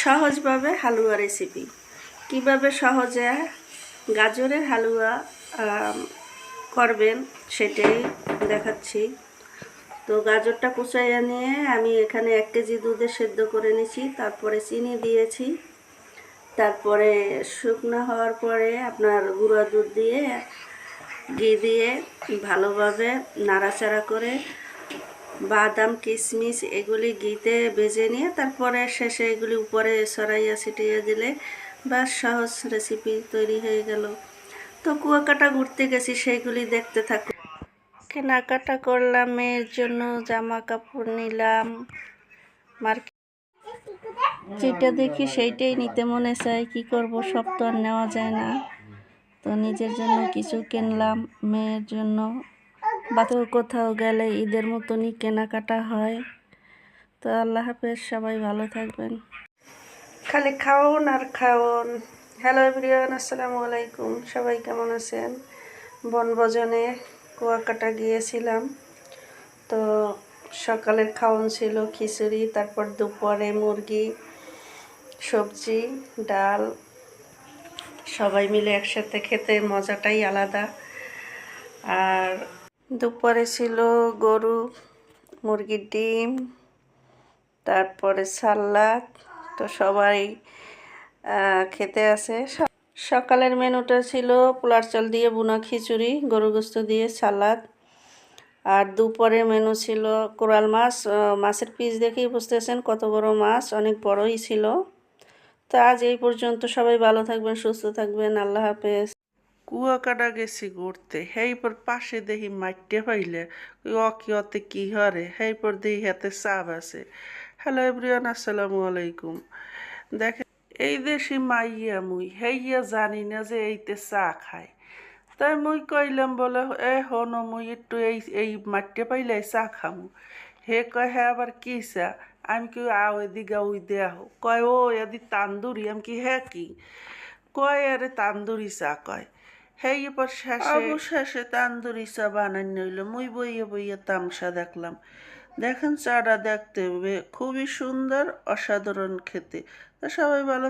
সহজভাবে হালুয়া রেসিপি কিভাবে সহজে গাজরের হালুয়া করবেন সেটাই দেখাচ্ছি। তো গাজরটা কুচাইয়া নিয়ে আমি এখানে 1 কেজি দুধে সেদ্ধ করে নিয়েছি, তারপরে চিনি দিয়েছি, তারপরে শুকনো হওয়ার পরে আপনার গুঁড়া দুধ দিয়ে ঘি দিয়ে ভালোভাবে নাড়াচাড়া করে বাদাম কিশমিশ এগুলি ঘিতে ভেজে নিয়ে তারপরে শেষে এগুলি উপরে ছড়াইয়া ছিটিয়ে দিলে বাস সহজ রেসিপি তৈরি হয়ে গেল। তো কুয়াকাটা ঘুরতে গেছি, সেইগুলি দেখতে থাকো। কেনাকাটা করলাম, মেয়ের জন্য জামা কাপড় নিলাম। মার্কেট যেটা দেখি সেইটাই নিতে মনে চায়, কি করব, সব তো আর নেওয়া যায় না। তো নিজের জন্য কিছু কিনলাম, মেয়ের জন্য। বা তো কোথাও গেলে ঈদের মতনই কেনাকাটা হয়। তো আল্লাহ হাফেজ, সবাই ভালো থাকবেন। খালি খাওন আর খাওন। হ্যালো এভরিওয়ান, আসসালামু আলাইকুম। সবাই কেমন আছেন? বনভোজনে কুয়াকাটা গিয়েছিলাম। তো সকালের খাওন ছিল খিচুড়ি, তারপর দুপুরে মুরগি, সবজি, ডাল, সবাই মিলে একসাথে খেতে মজাটাই আলাদা। আর দুপুরে ছিল গরু, মুরগির ডিম, তারপরে সালাদ। তো সবাই খেতে আসে। সকালের মেনুটা ছিল পোলার চাল দিয়ে বুনা খিচুড়ি, গরু গোস্ত দিয়ে সালাদ। আর দুপুরে মেনু ছিল কোরাল মাছ। মাছের পিস দেখেই বুঝতেছেন কত বড় মাছ, অনেক বড়ই ছিল। তো আজ এই পর্যন্ত, সবাই ভালো থাকবেন, সুস্থ থাকবেন, আল্লাহ হাফেজ। কুয়াকাটা গেছি ঘুরতে, হেইপর পাশে দেখি মাইটে পাইলে অতে কি হরে, হেইপর দেখি হাতে চাপ আছে। হ্যালো এভরিওয়ান, আসসালামু আলাইকুম। দেখেন, এই দেশি মাইয়া মুই হেইয়া জানি না যে এইতে চা খায়। তাই মুই কইলাম বলে হন মুই একটু এই মাইটে পাইলে চা খামু। হে কয় হ্যাঁ আবার কি চা? আমি কি আও এদিকে ওই দেহ কয় ও এদি তান্দুরি। আমি কি হ্যাঁ কি কয় আরে তান্দুরি চা কয়। হেই এবার অবশেষে তান্দুরি চা বানাই নইল। মুই বইয়ে বইয়ে তামসা দেখলাম। দেখেন চাটা দেখতে খুবই সুন্দর, অসাধারণ খেতে। তা সবাই ভালো